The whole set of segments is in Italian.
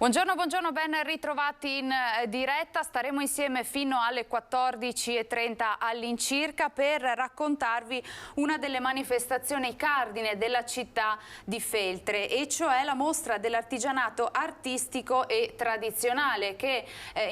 Buongiorno, buongiorno, ben ritrovati in diretta. Staremo insieme fino alle 14:30 all'incirca per raccontarvi una delle manifestazioni cardine della città di Feltre, e cioè la mostra dell'artigianato artistico e tradizionale che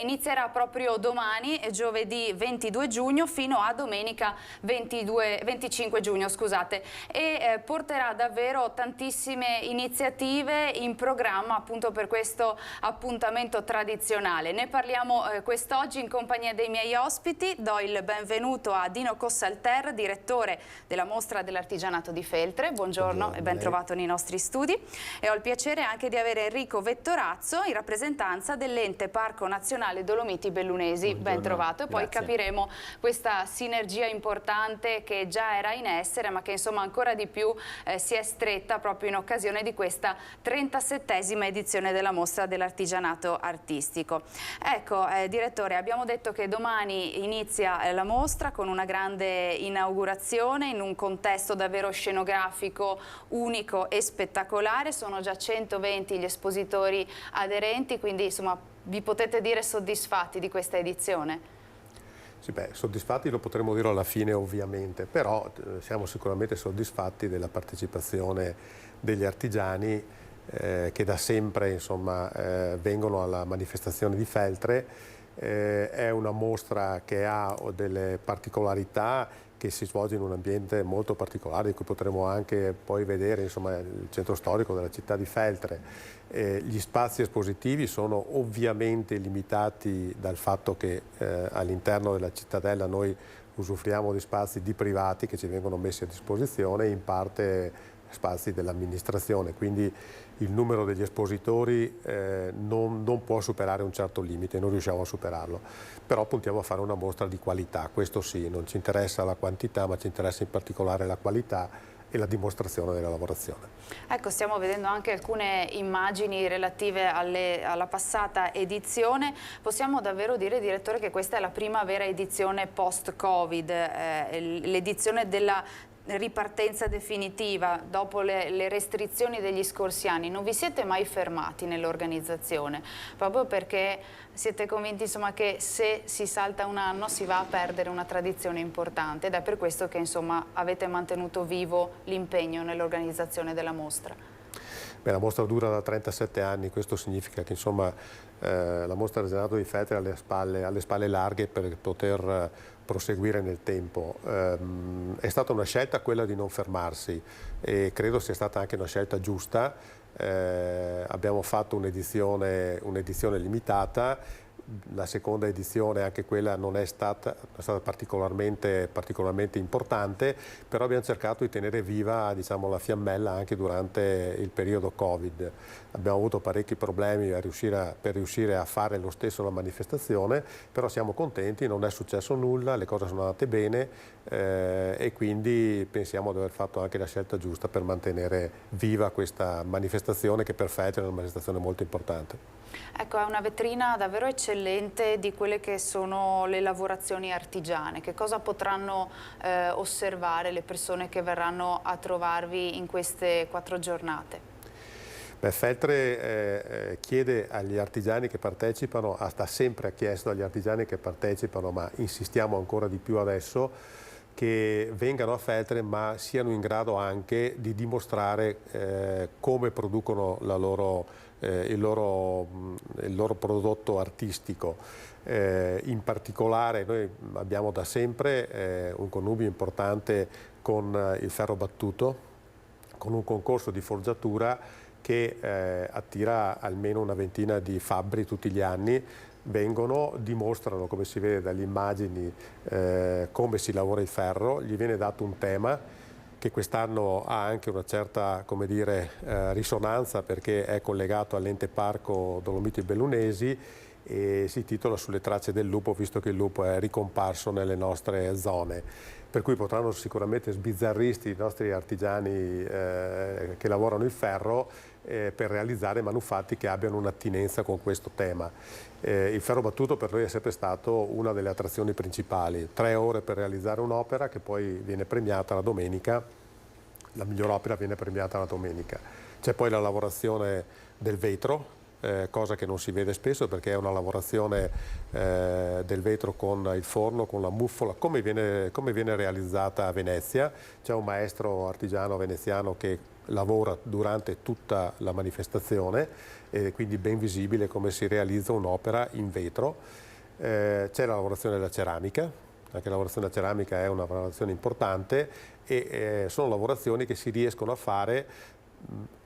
inizierà proprio domani, giovedì 22 giugno, fino a domenica 25 giugno, scusate, e porterà davvero tantissime iniziative in programma appunto per questo appuntamento tradizionale. Ne parliamo quest'oggi in compagnia dei miei ospiti. Do il benvenuto a Dino Cossalter, direttore della Mostra dell'Artigianato di Feltre. Buongiorno e ben trovato nei nostri studi. E ho il piacere anche di avere Enrico Vettorazzo in rappresentanza dell'Ente Parco Nazionale Dolomiti Bellunesi. Ben trovato. E poi capiremo questa sinergia importante che già era in essere, ma che insomma ancora di più si è stretta proprio in occasione di questa 37esima edizione della Mostra dell'Artigianato Artistico. Ecco, direttore, abbiamo detto che domani inizia la mostra con una grande inaugurazione in un contesto davvero scenografico unico e spettacolare. Sono già 120 gli espositori aderenti, quindi insomma vi potete dire soddisfatti di questa edizione? Sì, beh, soddisfatti lo potremo dire alla fine ovviamente, però siamo sicuramente soddisfatti della partecipazione degli artigiani che da sempre insomma, vengono alla manifestazione di Feltre. È una mostra che ha delle particolarità, che si svolge in un ambiente molto particolare, di cui potremo anche poi vedere insomma, il centro storico della città di Feltre. Gli spazi espositivi sono ovviamente limitati dal fatto che all'interno della cittadella noi usufruiamo di spazi di privati che ci vengono messi a disposizione, in parte spazi dell'amministrazione, quindi il numero degli espositori non può superare un certo limite, non riusciamo a superarlo, però puntiamo a fare una mostra di qualità, questo sì, non ci interessa la quantità, ma ci interessa in particolare la qualità e la dimostrazione della lavorazione. Ecco, stiamo vedendo anche alcune immagini relative alla passata edizione. Possiamo davvero dire, direttore, che questa è la prima vera edizione post-Covid, l'edizione della ripartenza definitiva dopo le restrizioni degli scorsi anni. Non vi siete mai fermati nell'organizzazione, proprio perché siete convinti insomma, che se si salta un anno si va a perdere una tradizione importante, ed è per questo che insomma, avete mantenuto vivo l'impegno nell'organizzazione della mostra. Beh, la mostra dura da 37 anni, questo significa che insomma, la mostra del Artigianato di Feltre ha alle spalle larghe per poter proseguire nel tempo. È stata una scelta quella di non fermarsi e credo sia stata anche una scelta giusta. Abbiamo fatto un'edizione limitata. La seconda edizione, anche quella non è stata particolarmente importante, però abbiamo cercato di tenere viva, diciamo, la fiammella anche durante il periodo Covid. Abbiamo avuto parecchi problemi per riuscire a fare lo stesso la manifestazione, però siamo contenti, non è successo nulla, le cose sono andate bene e quindi pensiamo di aver fatto anche la scelta giusta per mantenere viva questa manifestazione, che per Feltre è una manifestazione molto importante. Ecco, è una vetrina davvero eccellente di quelle che sono le lavorazioni artigiane. Che cosa potranno osservare le persone che verranno a trovarvi in queste 4 giornate? Beh, Feltre chiede agli artigiani che partecipano, sempre ha chiesto agli artigiani che partecipano, ma insistiamo ancora di più adesso, che vengano a Feltre ma siano in grado anche di dimostrare come producono il loro prodotto artistico. In particolare noi abbiamo da sempre un connubio importante con il ferro battuto, con un concorso di forgiatura che attira almeno una ventina di fabbri tutti gli anni. Vengono, dimostrano, come si vede dalle immagini, come si lavora il ferro, gli viene dato un tema che quest'anno ha anche una certa, come dire, risonanza, perché è collegato all'Ente Parco Dolomiti Bellunesi e si titola Sulle tracce del lupo, visto che il lupo è ricomparso nelle nostre zone. Per cui potranno sicuramente sbizzarristi i nostri artigiani che lavorano il ferro per realizzare manufatti che abbiano un'attinenza con questo tema. Il ferro battuto per noi è sempre stato una delle attrazioni principali. 3 ore per realizzare un'opera che poi viene premiata la domenica, la miglior opera viene premiata la domenica. C'è poi la lavorazione del vetro, cosa che non si vede spesso perché è una lavorazione del vetro con il forno, con la muffola, come viene realizzata a Venezia. C'è un maestro artigiano veneziano che lavora durante tutta la manifestazione e quindi ben visibile come si realizza un'opera in vetro. C'è la lavorazione della ceramica, anche la lavorazione della ceramica è una lavorazione importante e sono lavorazioni che si riescono a fare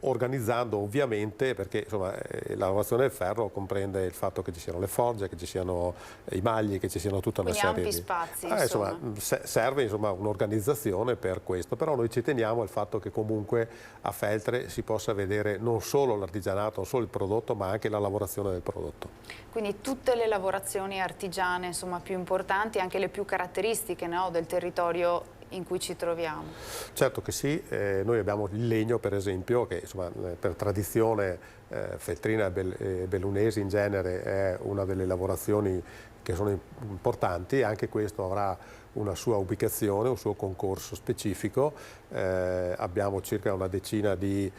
organizzando ovviamente, perché insomma, la lavorazione del ferro comprende il fatto che ci siano le forge, che ci siano i magli, che ci siano tutta una quindi serie ampi di spazi, insomma, serve insomma, un'organizzazione per questo, però noi ci teniamo al fatto che comunque a Feltre si possa vedere non solo l'artigianato, non solo il prodotto, ma anche la lavorazione del prodotto. Quindi tutte le lavorazioni artigiane insomma, più importanti, anche le più caratteristiche, no, del territorio in cui ci troviamo. Certo che sì, noi abbiamo il legno per esempio che insomma, per tradizione feltrina e bellunesi in genere è una delle lavorazioni che sono importanti, anche questo avrà una sua ubicazione, un suo concorso specifico, abbiamo circa una decina di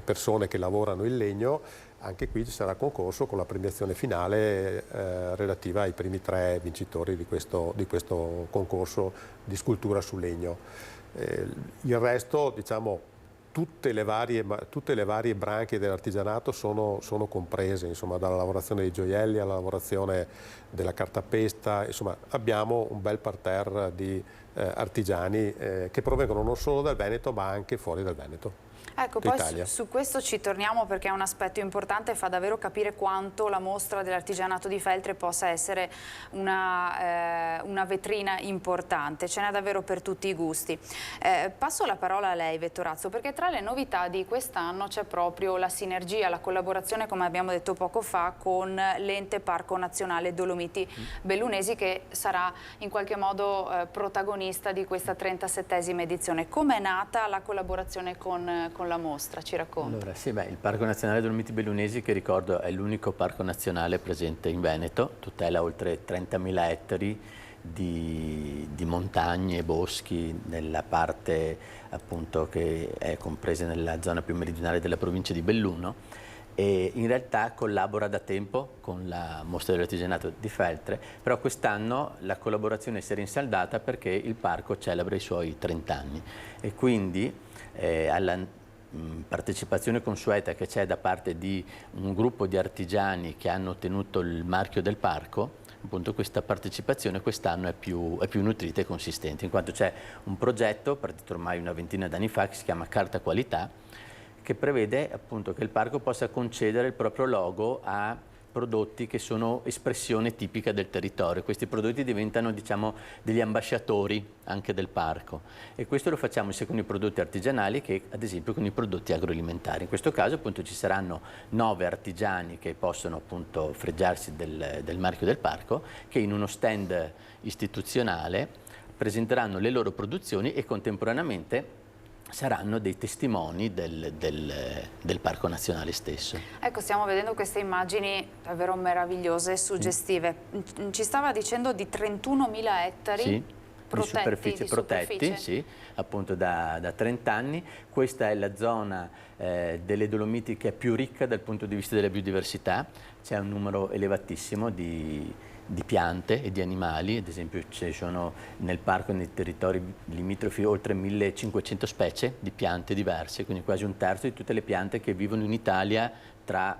persone che lavorano il legno. Anche qui ci sarà concorso con la premiazione finale relativa ai primi 3 vincitori di questo concorso di scultura su legno. Il resto, diciamo, tutte le varie branche dell'artigianato sono comprese, insomma, dalla lavorazione dei gioielli alla lavorazione della cartapesta, insomma, abbiamo un bel parterre di artigiani che provengono non solo dal Veneto ma anche fuori dal Veneto. Ecco, poi su questo ci torniamo perché è un aspetto importante e fa davvero capire quanto la mostra dell'artigianato di Feltre possa essere una vetrina importante, ce n'è davvero per tutti i gusti. Passo la parola a lei, Vettorazzo, perché tra le novità di quest'anno c'è proprio la sinergia, la collaborazione, come abbiamo detto poco fa, con l'Ente Parco Nazionale Dolomiti Bellunesi, che sarà in qualche modo protagonista di questa 37esima edizione. Come è nata la collaborazione con la mostra, ci racconta? Allora, sì, il Parco Nazionale Dolomiti Bellunesi, che ricordo è l'unico parco nazionale presente in Veneto, tutela oltre 30.000 ettari di montagne e boschi nella parte appunto che è compresa nella zona più meridionale della provincia di Belluno, e in realtà collabora da tempo con la mostra dell'artigianato di Feltre, però quest'anno la collaborazione si è rinsaldata perché il parco celebra i suoi 30 anni e quindi alla partecipazione consueta che c'è da parte di un gruppo di artigiani che hanno ottenuto il marchio del parco, appunto questa partecipazione quest'anno è più nutrita e consistente, in quanto c'è un progetto partito ormai una ventina d'anni fa che si chiama Carta Qualità, che prevede appunto che il parco possa concedere il proprio logo a prodotti che sono espressione tipica del territorio. Questi prodotti diventano, diciamo, degli ambasciatori anche del parco, e questo lo facciamo sia con i prodotti artigianali che ad esempio con i prodotti agroalimentari. In questo caso appunto ci saranno 9 artigiani che possono appunto fregiarsi del marchio del parco, che in uno stand istituzionale presenteranno le loro produzioni e contemporaneamente saranno dei testimoni del Parco Nazionale stesso. Ecco, stiamo vedendo queste immagini davvero meravigliose e suggestive. Ci stava dicendo di 31.000 ettari sì, protetti, di superficie, sì, appunto da 30 anni. Questa è la zona delle Dolomiti che è più ricca dal punto di vista della biodiversità, c'è un numero elevatissimo di piante e di animali, ad esempio ci sono nel parco e nei territori limitrofi oltre 1500 specie di piante diverse, quindi quasi un terzo di tutte le piante che vivono in Italia tra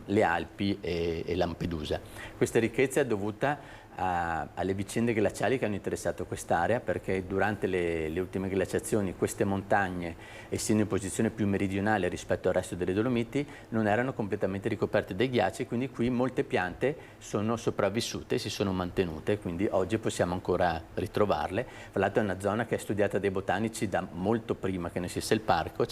le Alpi e Lampedusa. Questa ricchezza è dovuta alle vicende glaciali che hanno interessato quest'area, perché durante le ultime glaciazioni queste montagne, essendo in posizione più meridionale rispetto al resto delle Dolomiti, non erano completamente ricoperte dai ghiacci, quindi qui molte piante sono sopravvissute, si sono mantenute, quindi oggi possiamo ancora ritrovarle. Tra l'altro è una zona che è studiata dai botanici da molto prima che nascesse il parco.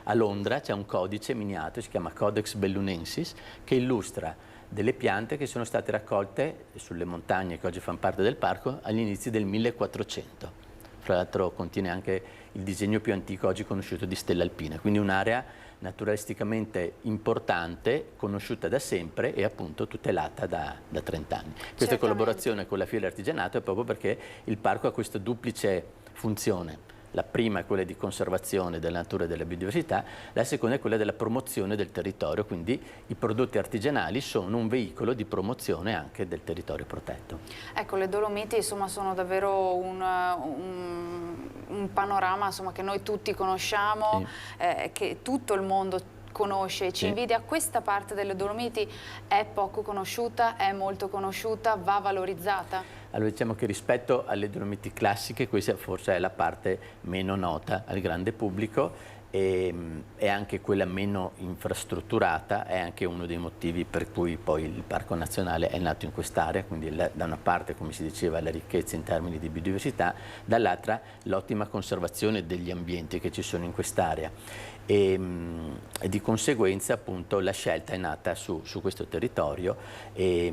A Londra c'è un codice miniato, si chiama Codex Bellunensis, che illustra delle piante che sono state raccolte sulle montagne che oggi fanno parte del parco agli inizi del 1400. Fra l'altro contiene anche il disegno più antico oggi conosciuto di stella alpina, quindi un'area naturalisticamente importante, conosciuta da sempre e appunto tutelata da 30 anni. Questa collaborazione con la Fiera dell'Artigianato è proprio perché il parco ha questa duplice funzione: La prima è quella di conservazione della natura e della biodiversità, la seconda è quella della promozione del territorio, quindi i prodotti artigianali sono un veicolo di promozione anche del territorio protetto. Ecco, le Dolomiti insomma sono davvero un panorama insomma, che noi tutti conosciamo, sì, che tutto il mondo conosce, ci invidia. Questa parte delle Dolomiti è poco conosciuta, è molto conosciuta, va valorizzata? Allora diciamo che rispetto alle Dolomiti classiche questa forse è la parte meno nota al grande pubblico e è anche quella meno infrastrutturata, è anche uno dei motivi per cui poi il Parco Nazionale è nato in quest'area, quindi da una parte, come si diceva, la ricchezza in termini di biodiversità, dall'altra l'ottima conservazione degli ambienti che ci sono in quest'area. E di conseguenza appunto la scelta è nata su questo territorio e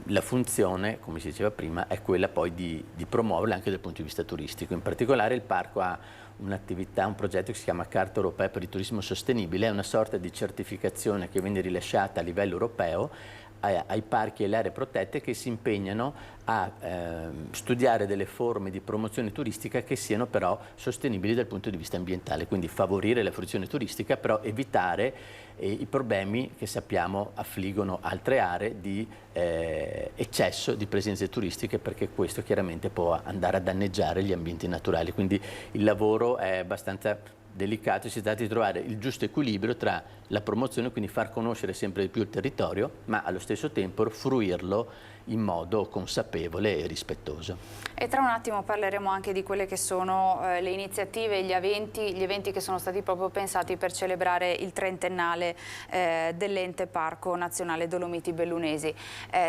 la funzione, come si diceva prima, è quella poi di promuoverla anche dal punto di vista turistico. In particolare il parco ha un'attività, un progetto che si chiama Carta Europea per il Turismo Sostenibile, è una sorta di certificazione che viene rilasciata a livello europeo ai parchi e alle aree protette che si impegnano a studiare delle forme di promozione turistica che siano però sostenibili dal punto di vista ambientale, quindi favorire la fruizione turistica, però evitare i problemi che sappiamo affliggono altre aree di eccesso di presenze turistiche, perché questo chiaramente può andare a danneggiare gli ambienti naturali. Quindi il lavoro è abbastanza delicato, si tratta di trovare il giusto equilibrio tra la promozione, quindi far conoscere sempre di più il territorio, ma allo stesso tempo fruirlo in modo consapevole e rispettoso. E tra un attimo parleremo anche di quelle che sono le iniziative, gli eventi che sono stati proprio pensati per celebrare il trentennale dell'Ente Parco Nazionale Dolomiti Bellunesi.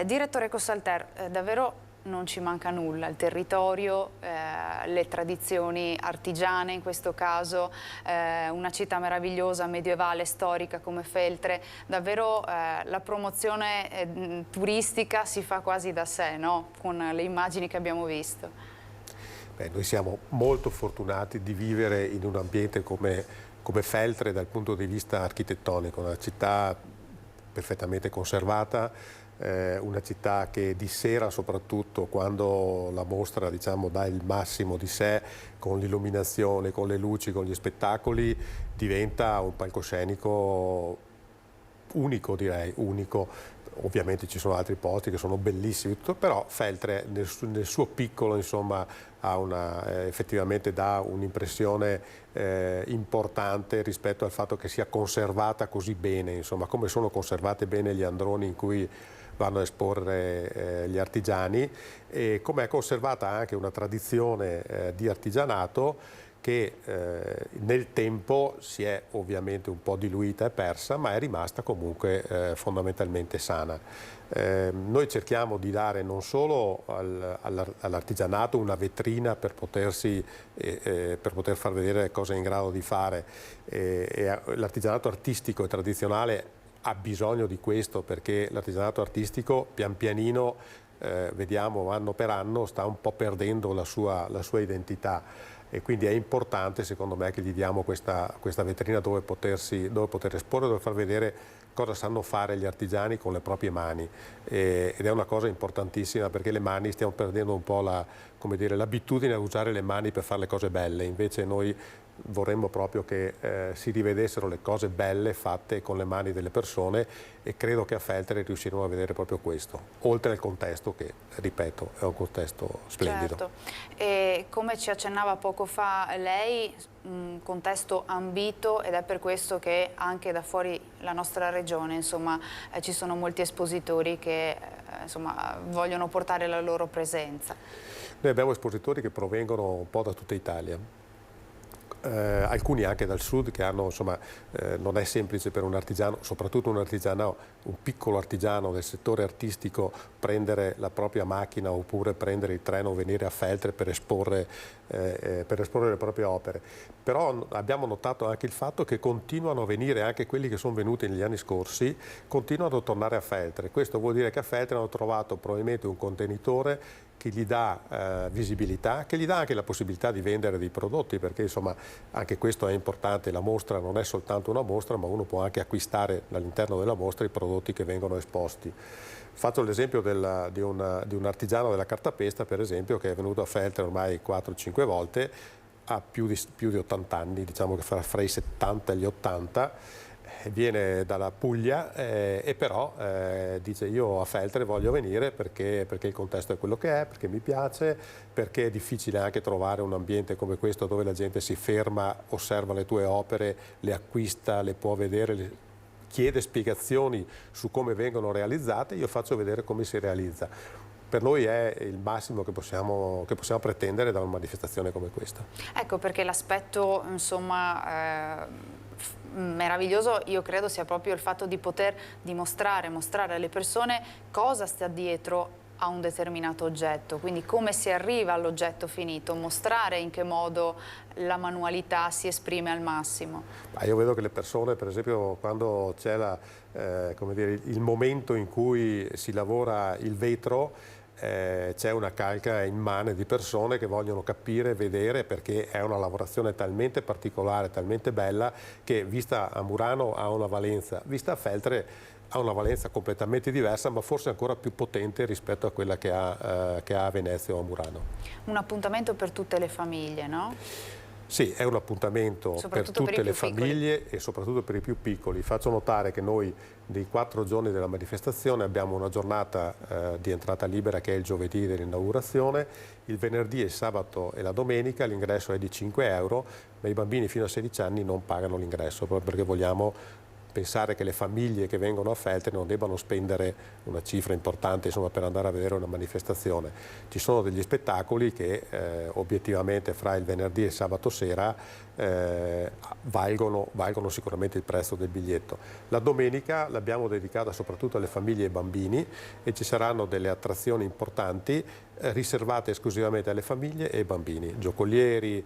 Direttore Cossalter, davvero non ci manca nulla, il territorio, le tradizioni artigiane in questo caso, una città meravigliosa, medievale, storica come Feltre, davvero la promozione turistica si fa quasi da sé, no? Con le immagini che abbiamo visto. Beh, noi siamo molto fortunati di vivere in un ambiente come Feltre dal punto di vista architettonico, una città perfettamente conservata, una città che di sera, soprattutto quando la mostra diciamo dà il massimo di sé con l'illuminazione, con le luci, con gli spettacoli, diventa un palcoscenico unico, direi, unico. Ovviamente ci sono altri posti che sono bellissimi, però Feltre nel suo piccolo insomma effettivamente dà un'impressione importante rispetto al fatto che sia conservata così bene, insomma, come sono conservate bene gli androni in cui vanno a esporre gli artigiani, e come è conservata anche una tradizione di artigianato che nel tempo si è ovviamente un po' diluita e persa, ma è rimasta comunque fondamentalmente sana. Noi cerchiamo di dare non solo all'artigianato una vetrina per poter far vedere cosa è in grado di fare, l'artigianato artistico e tradizionale ha bisogno di questo, perché l'artigianato artistico pian pianino, vediamo anno per anno, sta un po' perdendo la sua identità, e quindi è importante secondo me che gli diamo questa vetrina dove poter esporre, dove far vedere cosa sanno fare gli artigiani con le proprie mani, ed è una cosa importantissima, perché le mani, stiamo perdendo un po' l'abitudine a usare le mani per fare le cose belle. Invece noi vorremmo proprio che si rivedessero le cose belle fatte con le mani delle persone, e credo che a Feltre riusciremo a vedere proprio questo, oltre al contesto che, ripeto, è un contesto splendido. Certo. E come ci accennava poco fa lei, un contesto ambito, ed è per questo che anche da fuori la nostra regione insomma, ci sono molti espositori che insomma, vogliono portare la loro presenza. Noi abbiamo espositori che provengono un po' da tutta Italia. Alcuni anche dal sud, che hanno, insomma, non è semplice per un artigiano, soprattutto un piccolo artigiano del settore artistico, prendere la propria macchina oppure prendere il treno, venire a Feltre per esporre le proprie opere. Però abbiamo notato anche il fatto che continuano a venire, anche quelli che sono venuti negli anni scorsi, continuano a tornare a Feltre. Questo vuol dire che a Feltre hanno trovato probabilmente un contenitore che gli dà visibilità, che gli dà anche la possibilità di vendere dei prodotti, perché insomma anche questo è importante. La mostra non è soltanto una mostra, ma uno può anche acquistare all'interno della mostra i prodotti che vengono esposti. Faccio l'esempio di un artigiano della cartapesta, per esempio, che è venuto a Feltre ormai 4-5 volte, ha più di 80 anni, diciamo che fra i 70 e gli 80, viene dalla Puglia e però dice io a Feltre voglio venire perché il contesto è quello che è, perché mi piace, perché è difficile anche trovare un ambiente come questo dove la gente si ferma, osserva le tue opere, le acquista, le può vedere, chiede spiegazioni su come vengono realizzate, io faccio vedere come si realizza. Per noi è il massimo che possiamo pretendere da una manifestazione come questa. Ecco perché l'aspetto, insomma, meraviglioso io credo sia proprio il fatto di poter mostrare alle persone cosa sta dietro a un determinato oggetto, quindi come si arriva all'oggetto finito, mostrare in che modo la manualità si esprime al massimo. Io vedo che le persone, per esempio, quando c'è come dire, il momento in cui si lavora il vetro, c'è una calca immane di persone che vogliono capire, vedere, perché è una lavorazione talmente particolare, talmente bella, che vista a Murano ha una valenza, vista a Feltre ha una valenza completamente diversa, ma forse ancora più potente rispetto a quella che ha a Venezia o a Murano. Un appuntamento per tutte le famiglie, no? Sì, è un appuntamento per tutte le famiglie e soprattutto per i più piccoli. Faccio notare che noi dei 4 giorni della manifestazione abbiamo una giornata di entrata libera che è il giovedì dell'inaugurazione, il venerdì, il sabato e la domenica l'ingresso è di 5 euro, ma i bambini fino a 16 anni non pagano l'ingresso, proprio perché vogliamo pensare che le famiglie che vengono a Feltre non debbano spendere una cifra importante, insomma, per andare a vedere una manifestazione. Ci sono degli spettacoli che obiettivamente fra il venerdì e il sabato sera valgono sicuramente il prezzo del biglietto. La domenica l'abbiamo dedicata soprattutto alle famiglie e ai bambini e ci saranno delle attrazioni importanti riservate esclusivamente alle famiglie e ai bambini, giocolieri,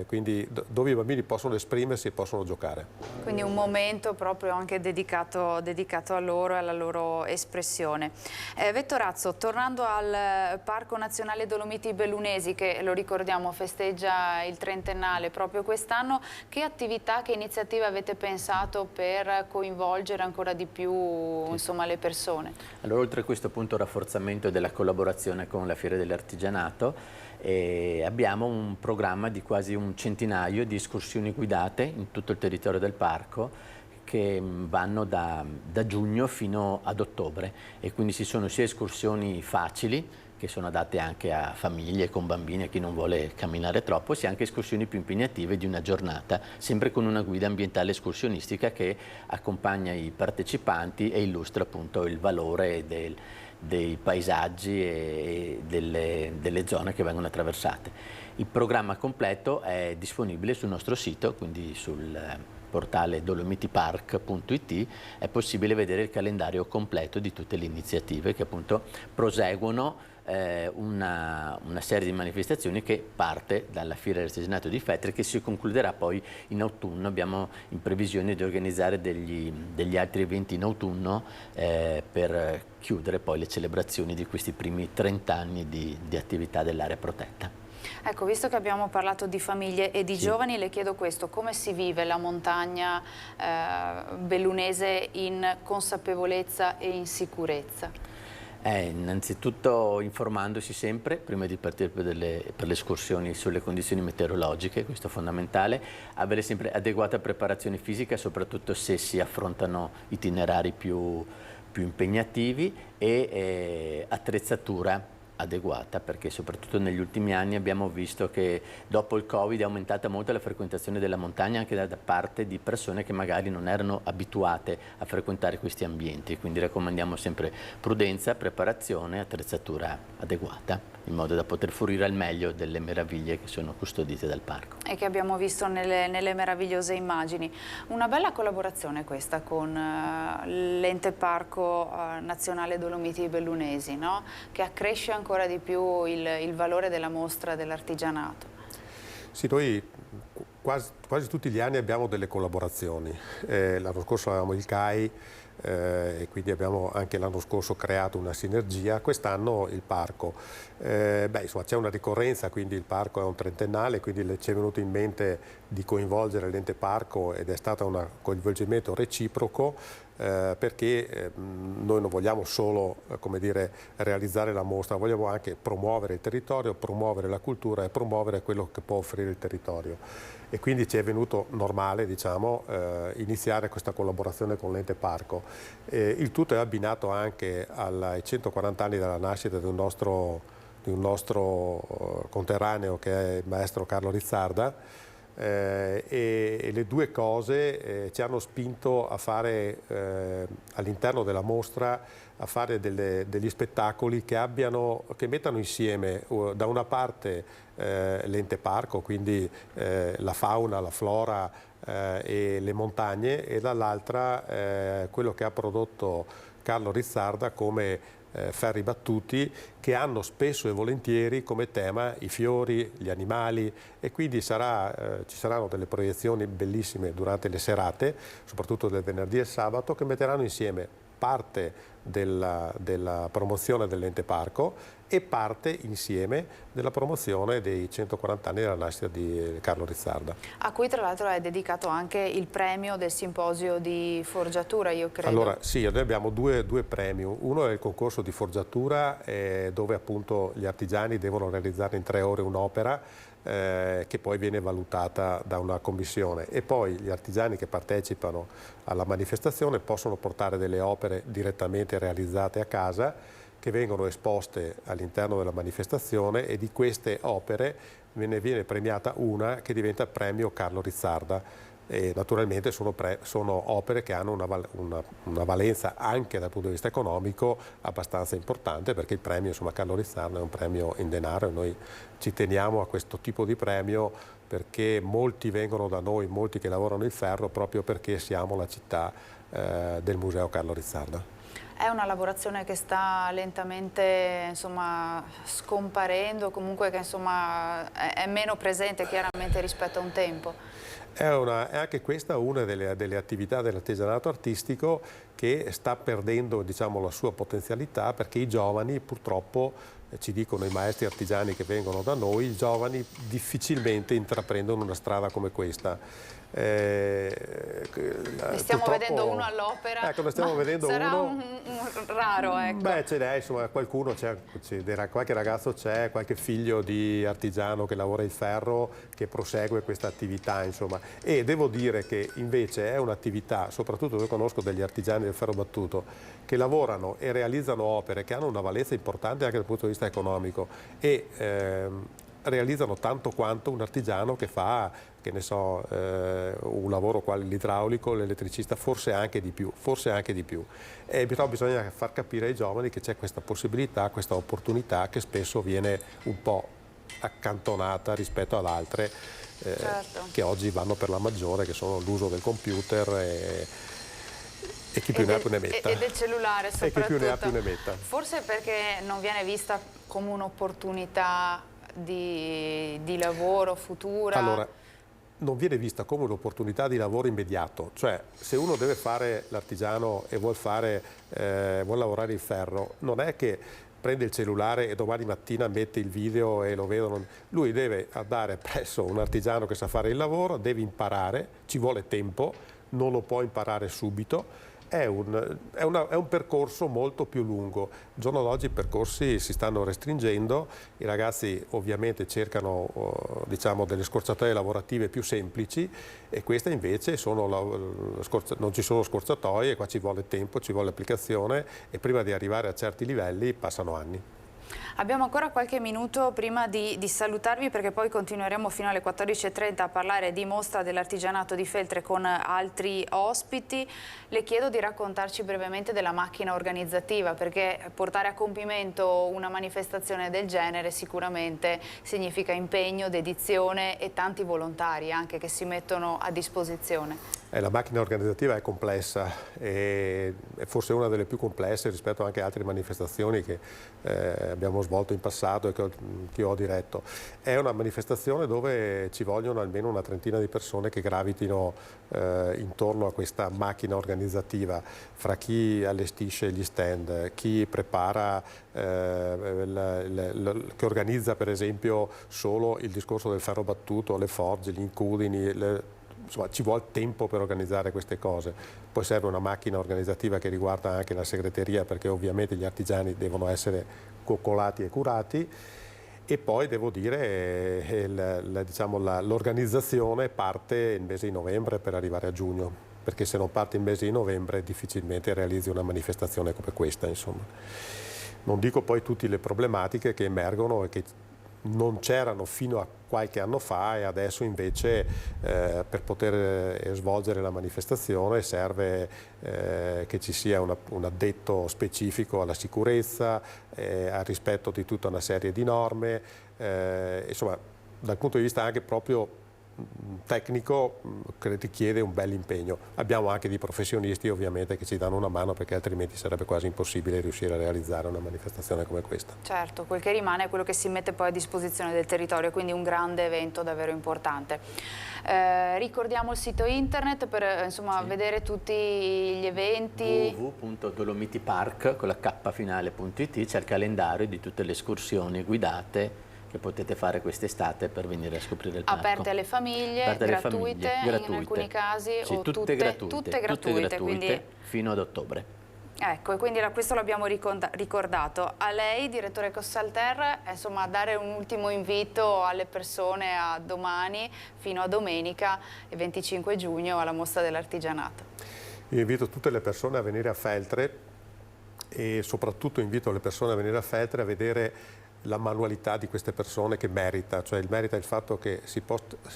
quindi dove i bambini possono esprimersi e possono giocare. Quindi un momento proprio anche dedicato a loro e alla loro espressione. Vettorazzo, tornando al Parco Nazionale Dolomiti Bellunesi, che lo ricordiamo festeggia il trentennale proprio quest'anno, che attività, che iniziative avete pensato per coinvolgere ancora di più, insomma, le persone? Allora, oltre a questo appunto rafforzamento della collaborazione con la Fiera dell'Artigianato, abbiamo un programma di quasi un centinaio di escursioni guidate in tutto il territorio del parco che vanno da giugno fino ad ottobre, e quindi ci sono sia escursioni facili che sono adatte anche a famiglie con bambini e chi non vuole camminare troppo, sia anche escursioni più impegnative di una giornata, sempre con una guida ambientale escursionistica che accompagna i partecipanti e illustra appunto il valore dei paesaggi e delle zone che vengono attraversate. Il programma completo è disponibile sul nostro sito, quindi sul portale dolomitipark.it è possibile vedere il calendario completo di tutte le iniziative che appunto proseguono una serie di manifestazioni che parte dalla Fiera dell'Artigianato di Feltre, che si concluderà poi in autunno. Abbiamo in previsione di organizzare degli altri eventi in autunno per chiudere poi le celebrazioni di questi primi 30 anni di attività dell'area protetta. Ecco, visto che abbiamo parlato di famiglie e di giovani, le chiedo questo: come si vive la montagna bellunese in consapevolezza e in sicurezza? Innanzitutto informandosi sempre prima di partire per le escursioni sulle condizioni meteorologiche, questo è fondamentale, avere sempre adeguata preparazione fisica, soprattutto se si affrontano itinerari più impegnativi, e attrezzatura adeguata, perché soprattutto negli ultimi anni abbiamo visto che dopo il Covid è aumentata molto la frequentazione della montagna anche da parte di persone che magari non erano abituate a frequentare questi ambienti, quindi raccomandiamo sempre prudenza, preparazione, attrezzatura adeguata, in modo da poter fruire al meglio delle meraviglie che sono custodite dal parco. E che abbiamo visto nelle meravigliose immagini. Una bella collaborazione questa con l'Ente Parco Nazionale Dolomiti Bellunesi, no? Che accresce ancora di più il valore della mostra dell'artigianato. Sì, noi quasi tutti gli anni abbiamo delle collaborazioni. L'anno scorso avevamo il CAI e quindi abbiamo anche l'anno scorso creato una sinergia, quest'anno il parco. Insomma, c'è una ricorrenza, quindi il parco è un trentennale, quindi ci è venuto in mente di coinvolgere l'ente parco ed è stato un coinvolgimento reciproco. perché noi non vogliamo solo come dire, realizzare la mostra, vogliamo anche promuovere il territorio, promuovere la cultura e promuovere quello che può offrire il territorio. E quindi ci è venuto normale, diciamo, iniziare questa collaborazione con l'ente parco. Il tutto è abbinato anche ai 140 anni dalla nascita di un nostro conterraneo che è il maestro Carlo Rizzarda, e le due cose ci hanno spinto a fare all'interno della mostra a fare degli spettacoli che mettano insieme da una parte l'ente parco, quindi la fauna, la flora e le montagne, e dall'altra quello che ha prodotto Carlo Rizzarda come ferri battuti, che hanno spesso e volentieri come tema i fiori, gli animali, e quindi ci saranno delle proiezioni bellissime durante le serate, soprattutto del venerdì e il sabato, che metteranno insieme parte della promozione dell'ente parco e parte insieme della promozione dei 140 anni della nascita di Carlo Rizzarda. A cui tra l'altro è dedicato anche il premio del simposio di forgiatura, io credo. Allora sì, noi abbiamo due premi. Uno è il concorso di forgiatura, dove appunto gli artigiani devono realizzare in 3 ore un'opera che poi viene valutata da una commissione, e poi gli artigiani che partecipano alla manifestazione possono portare delle opere direttamente realizzate a casa, che vengono esposte all'interno della manifestazione, e di queste opere ne viene premiata una che diventa premio Carlo Rizzarda. E naturalmente sono opere che hanno una valenza anche dal punto di vista economico abbastanza importante, perché il premio, insomma, Carlo Rizzarda è un premio in denaro, e noi ci teniamo a questo tipo di premio perché molti vengono da noi, molti che lavorano il ferro, proprio perché siamo la città del Museo Carlo Rizzarda. È una lavorazione che sta lentamente, insomma, scomparendo, comunque che, insomma, è meno presente chiaramente rispetto a un tempo. È anche questa una delle attività dell'artigianato artistico che sta perdendo, diciamo, la sua potenzialità, perché i giovani purtroppo, ci dicono i maestri artigiani che vengono da noi, i giovani difficilmente intraprendono una strada come questa. Ne stiamo vedendo uno all'opera, ecco, ne stiamo vedendo sarà uno. un raro, ecco. Beh, ce n'è, insomma, qualcuno qualche ragazzo c'è, qualche figlio di artigiano che lavora il ferro, che prosegue questa attività, insomma. E devo dire che invece è un'attività, soprattutto io conosco degli artigiani del ferro battuto, che lavorano e realizzano opere che hanno una valenza importante anche dal punto di vista economico, e realizzano tanto quanto un artigiano che fa, che ne so, un lavoro quale l'idraulico, l'elettricista, forse anche di più. Però bisogna far capire ai giovani che c'è questa possibilità, questa opportunità che spesso viene un po' accantonata rispetto ad altre Certo. che oggi vanno per la maggiore, che sono l'uso del computer e chi più ne ha più ne metta. E del cellulare soprattutto. E chi più ne ha più ne metta. Forse perché non viene vista come un'opportunità di lavoro futura. Allora, non viene vista come un'opportunità di lavoro immediato, cioè se uno deve fare l'artigiano e vuol lavorare il ferro, non è che prende il cellulare e domani mattina mette il video e lo vedono. Lui deve andare presso un artigiano che sa fare il lavoro, deve imparare, ci vuole tempo, non lo può imparare subito. È un percorso molto più lungo. Il giorno d'oggi i percorsi si stanno restringendo, i ragazzi ovviamente cercano diciamo, delle scorciatoie lavorative più semplici, e queste invece non ci sono scorciatoie, qua ci vuole tempo, ci vuole applicazione, e prima di arrivare a certi livelli passano anni. Abbiamo ancora qualche minuto prima di salutarvi, perché poi continueremo fino alle 14:30 a parlare di mostra dell'artigianato di Feltre con altri ospiti. Le chiedo di raccontarci brevemente della macchina organizzativa, perché portare a compimento una manifestazione del genere sicuramente significa impegno, dedizione e tanti volontari anche che si mettono a disposizione. La macchina organizzativa è complessa, è forse una delle più complesse rispetto anche a altre manifestazioni che abbiamo svolto in passato e che ho diretto. È una manifestazione dove ci vogliono almeno una trentina di persone che gravitino intorno a questa macchina organizzativa, fra chi allestisce gli stand, chi prepara, che organizza per esempio solo il discorso del ferro battuto, le forge, gli incudini, insomma, ci vuole tempo per organizzare queste cose. Poi serve una macchina organizzativa che riguarda anche la segreteria, perché ovviamente gli artigiani devono essere coccolati e curati. E poi devo dire l'organizzazione parte il mese di novembre per arrivare a giugno, perché se non parte il mese di novembre difficilmente realizzi una manifestazione come questa, insomma. Non dico poi tutte le problematiche che emergono e che non c'erano fino a qualche anno fa, e adesso invece per poter svolgere la manifestazione serve che ci sia un addetto specifico alla sicurezza, al rispetto di tutta una serie di norme, insomma dal punto di vista anche proprio tecnico richiede un bel impegno. Abbiamo anche dei professionisti ovviamente che ci danno una mano, perché altrimenti sarebbe quasi impossibile riuscire a realizzare una manifestazione come questa. Certo, quel che rimane è quello che si mette poi a disposizione del territorio, quindi un grande evento davvero importante. Ricordiamo il sito internet per insomma, vedere tutti gli eventi. www.dolomitipark con la K finale.it, c'è il calendario di tutte le escursioni guidate che potete fare quest'estate per venire a scoprire il parco. Aperte alle famiglie, gratuite, in alcuni casi, sì, o tutte gratuite, quindi fino ad ottobre. Ecco, e quindi questo l'abbiamo ricordato. A lei, direttore Cossalter, insomma, dare un ultimo invito alle persone a domani fino a domenica, il 25 giugno, alla mostra dell'artigianato. Io invito tutte le persone a venire a Feltre, e soprattutto invito le persone a venire a Feltre a vedere la manualità di queste persone, che merita, cioè merita il fatto che si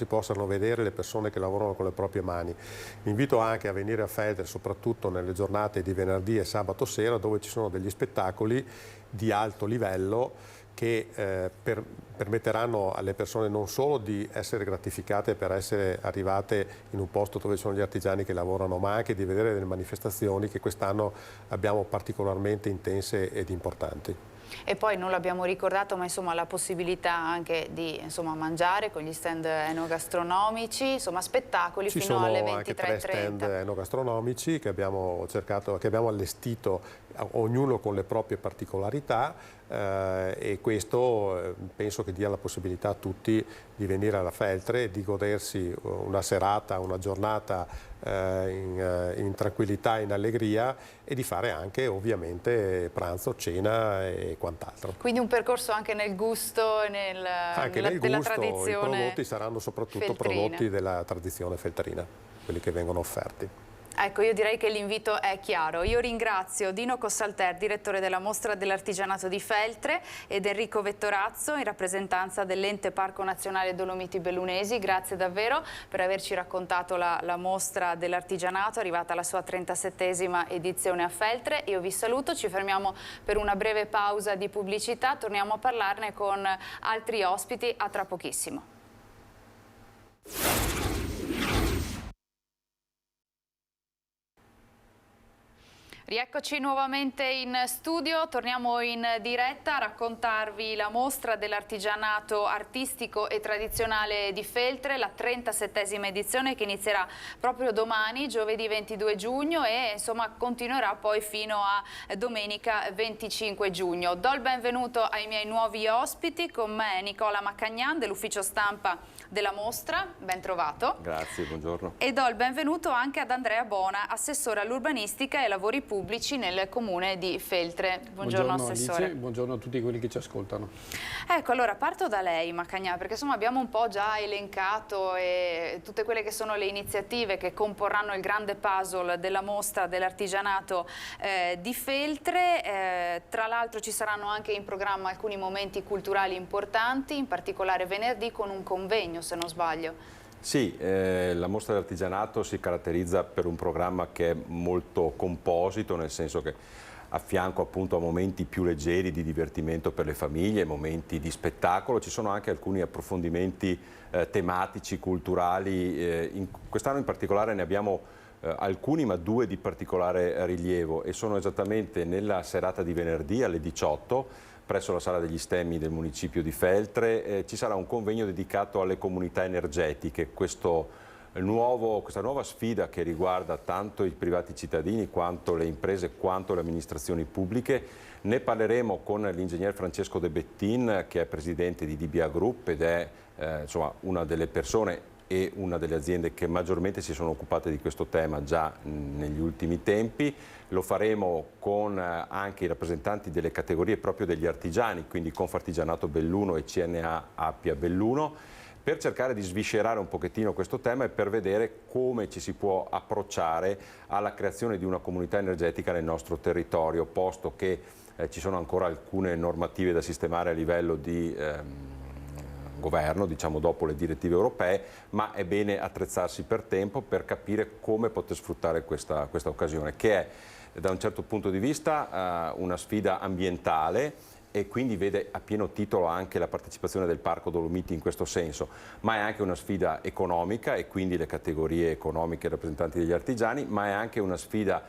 possano vedere le persone che lavorano con le proprie mani. Vi invito anche a venire a Feltre, soprattutto nelle giornate di venerdì e sabato sera, dove ci sono degli spettacoli di alto livello che permetteranno alle persone non solo di essere gratificate per essere arrivate in un posto dove ci sono gli artigiani che lavorano, ma anche di vedere delle manifestazioni che quest'anno abbiamo particolarmente intense ed importanti. E poi non l'abbiamo ricordato, ma insomma la possibilità anche di mangiare con gli stand enogastronomici, insomma spettacoli fino alle 23:30. Ci sono anche 3 stand enogastronomici che abbiamo allestito, ognuno con le proprie particolarità, e questo penso che dia la possibilità a tutti di venire alla Feltre e di godersi una serata, una giornata in tranquillità, in allegria, e di fare anche ovviamente pranzo, cena e quant'altro. Quindi un percorso anche nel gusto e della tradizione. I prodotti saranno soprattutto feltrina. Prodotti della tradizione feltrina, quelli che vengono offerti. Ecco, io direi che l'invito è chiaro. Io ringrazio Dino Cossalter, direttore della Mostra dell'Artigianato di Feltre, ed Enrico Vettorazzo in rappresentanza dell'Ente Parco Nazionale Dolomiti Bellunesi. Grazie davvero per averci raccontato la Mostra dell'Artigianato, arrivata alla sua 37esima edizione a Feltre. Io vi saluto, ci fermiamo per una breve pausa di pubblicità, torniamo a parlarne con altri ospiti a tra pochissimo. Rieccoci nuovamente in studio, torniamo in diretta a raccontarvi la mostra dell'artigianato artistico e tradizionale di Feltre, la 37esima edizione che inizierà proprio domani, giovedì 22 giugno, e insomma continuerà poi fino a domenica 25 giugno. Do il benvenuto ai miei nuovi ospiti, con me Nicola Maccagnan dell'ufficio stampa della mostra, ben trovato. Grazie, buongiorno. E do il benvenuto anche ad Andrea Bona, assessore all'urbanistica e lavori pubblici nel comune di Feltre. Buongiorno assessore. Alice, buongiorno a tutti quelli che ci ascoltano. Ecco, allora parto da lei Maccagnan, perché insomma abbiamo un po' già elencato tutte quelle che sono le iniziative che comporranno il grande puzzle della mostra dell'artigianato di Feltre. Tra l'altro ci saranno anche in programma alcuni momenti culturali importanti, in particolare venerdì con un convegno, se non sbaglio. Sì, la mostra dell'artigianato si caratterizza per un programma che è molto composito, nel senso che a fianco appunto a momenti più leggeri di divertimento per le famiglie, momenti di spettacolo, ci sono anche alcuni approfondimenti tematici, culturali. Quest'anno in particolare ne abbiamo alcuni, ma 2 di particolare rilievo, e sono esattamente nella serata di venerdì alle 18 presso la Sala degli Stemmi del municipio di Feltre. Ci sarà un convegno dedicato alle comunità energetiche, questa nuova sfida che riguarda tanto i privati cittadini quanto le imprese quanto le amministrazioni pubbliche. Ne parleremo con l'ingegner Francesco De Bettin, che è presidente di DBA Group ed è insomma, una delle persone e una delle aziende che maggiormente si sono occupate di questo tema già negli ultimi tempi. Lo faremo con anche i rappresentanti delle categorie proprio degli artigiani, quindi Confartigianato Belluno e CNA Appia Belluno, per cercare di sviscerare un pochettino questo tema e per vedere come ci si può approcciare alla creazione di una comunità energetica nel nostro territorio, posto che ci sono ancora alcune normative da sistemare a livello di governo, diciamo dopo le direttive europee, ma è bene attrezzarsi per tempo per capire come poter sfruttare questa occasione, che è da un certo punto di vista una sfida ambientale, e quindi vede a pieno titolo anche la partecipazione del Parco Dolomiti in questo senso, ma è anche una sfida economica e quindi le categorie economiche rappresentanti degli artigiani, ma è anche una sfida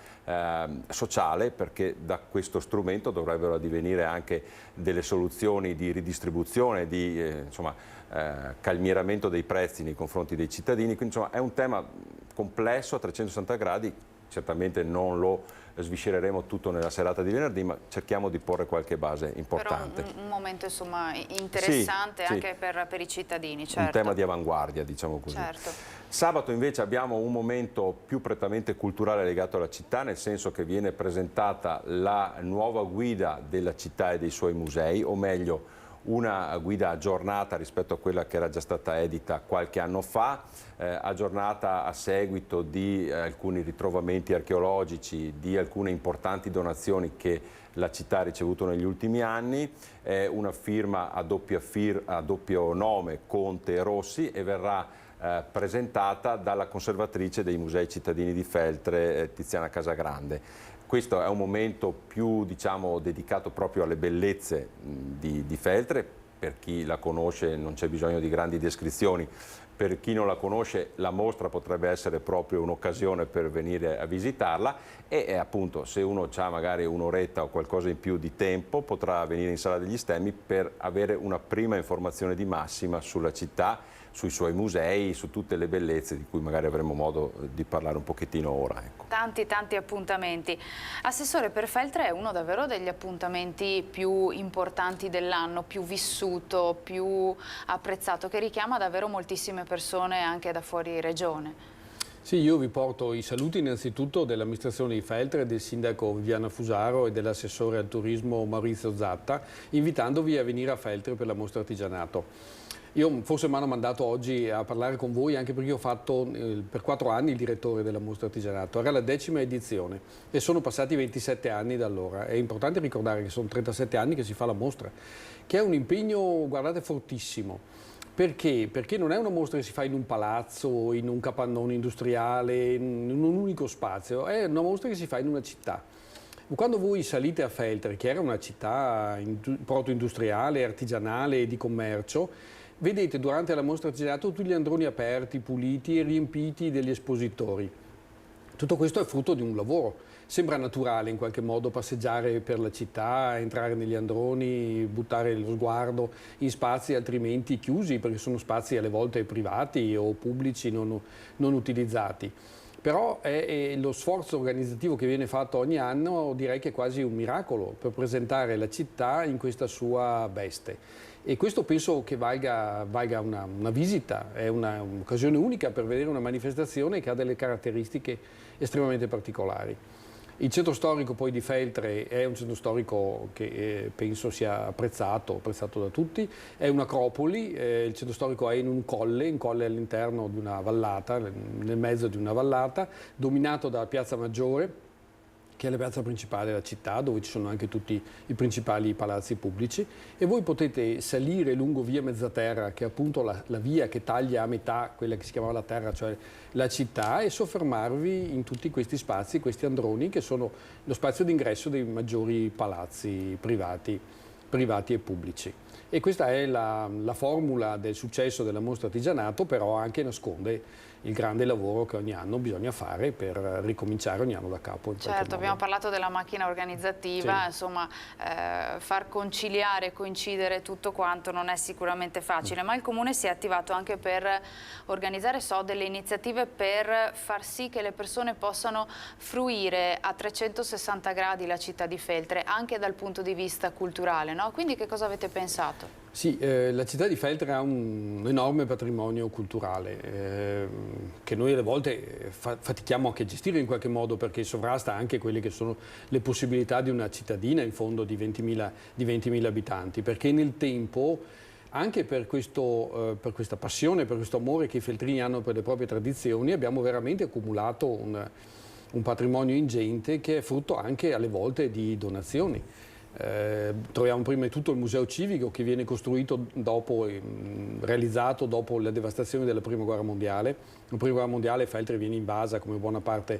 sociale, perché da questo strumento dovrebbero addivenire anche delle soluzioni di ridistribuzione, di calmieramento dei prezzi nei confronti dei cittadini, quindi insomma è un tema complesso a 360 gradi, certamente non lo sviscereremo tutto nella serata di venerdì, ma cerchiamo di porre qualche base importante. Però un momento insomma interessante anche per i cittadini, certo. Un tema di avanguardia, diciamo così. Certo. Sabato invece abbiamo un momento più prettamente culturale legato alla città, nel senso che viene presentata la nuova guida della città e dei suoi musei, o meglio una guida aggiornata rispetto a quella che era già stata edita qualche anno fa, aggiornata a seguito di alcuni ritrovamenti archeologici, di alcune importanti donazioni che la città ha ricevuto negli ultimi anni. È una firma a doppio nome, Conte e Rossi, e verrà presentata dalla conservatrice dei musei cittadini di Feltre, Tiziana Casagrande. Questo è un momento più, diciamo, dedicato proprio alle bellezze di Feltre. Per chi la conosce non c'è bisogno di grandi descrizioni, per chi non la conosce la mostra potrebbe essere proprio un'occasione per venire a visitarla, e appunto se uno ha magari un'oretta o qualcosa in più di tempo potrà venire in Sala degli Stemmi per avere una prima informazione di massima sulla città, sui suoi musei, su tutte le bellezze di cui magari avremo modo di parlare un pochettino ora. Ecco. Tanti appuntamenti. Assessore, per Feltre è uno davvero degli appuntamenti più importanti dell'anno, più vissuto, più apprezzato, che richiama davvero moltissime persone anche da fuori regione. Sì, io vi porto i saluti innanzitutto dell'amministrazione di Feltre, del sindaco Viviana Fusaro e dell'assessore al turismo Maurizio Zatta, invitandovi a venire a Feltre per la mostra artigianato. Io forse mi hanno mandato oggi a parlare con voi anche perché ho fatto per 4 anni il direttore della mostra artigianato, era la 10ª edizione e sono passati 27 anni da allora. È importante ricordare che sono 37 anni che si fa la mostra, che è un impegno, guardate, fortissimo. Perché? Perché non è una mostra che si fa in un palazzo, in un capannone industriale, in un unico spazio, è una mostra che si fa in una città. Quando voi salite a Feltre, che era una città proto-industriale, artigianale e di commercio, vedete durante la mostra artigianato tutti gli androni aperti, puliti e riempiti degli espositori. Tutto questo è frutto di un lavoro. Sembra naturale in qualche modo passeggiare per la città, entrare negli androni, buttare lo sguardo in spazi altrimenti chiusi, perché sono spazi alle volte privati o pubblici non utilizzati. Però è lo sforzo organizzativo che viene fatto ogni anno, direi che è quasi un miracolo per presentare la città in questa sua veste. E questo penso che valga una visita, è un'occasione unica per vedere una manifestazione che ha delle caratteristiche estremamente particolari. Il centro storico poi di Feltre è un centro storico che penso sia apprezzato da tutti, è un'acropoli, il centro storico è in un colle all'interno di una vallata, nel mezzo di una vallata, dominato dalla Piazza Maggiore, che è la piazza principale della città, dove ci sono anche tutti i principali palazzi pubblici, e voi potete salire lungo via Mezzaterra, che è appunto la via che taglia a metà quella che si chiamava la terra, cioè la città, e soffermarvi in tutti questi spazi, questi androni, che sono lo spazio d'ingresso dei maggiori palazzi privati e pubblici. E questa è la formula del successo della mostra artigianato, però anche nasconde il grande lavoro che ogni anno bisogna fare per ricominciare ogni anno da capo. Certo, abbiamo parlato della macchina organizzativa, sì. Insomma far conciliare, coincidere tutto quanto non è sicuramente facile, ma il Comune si è attivato anche per organizzare delle iniziative per far sì che le persone possano fruire a 360 gradi la città di Feltre, anche dal punto di vista culturale, no? Quindi che cosa avete pensato? Sì, la città di Feltre ha un enorme patrimonio culturale che noi alle volte fatichiamo anche a gestire in qualche modo, perché sovrasta anche quelle che sono le possibilità di una cittadina in fondo di 20.000 abitanti, perché nel tempo, anche per questa passione, per questo amore che i feltrini hanno per le proprie tradizioni, abbiamo veramente accumulato un patrimonio ingente che è frutto anche alle volte di donazioni. Troviamo prima di tutto il museo civico, che viene costruito realizzato dopo la devastazione della Prima Guerra Mondiale. La Prima Guerra Mondiale Feltre viene invasa come buona parte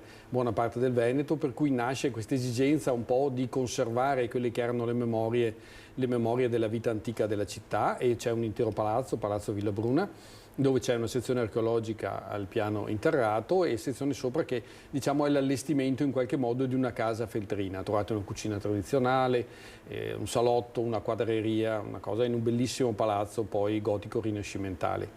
del Veneto, per cui nasce questa esigenza un po' di conservare quelle che erano le memorie della vita antica della città, e c'è un intero Palazzo Villabruna, dove c'è una sezione archeologica al piano interrato e sezione sopra che, diciamo, è l'allestimento in qualche modo di una casa feltrina. Trovate una cucina tradizionale, un salotto, una quadreria, una cosa in un bellissimo palazzo poi gotico rinascimentale.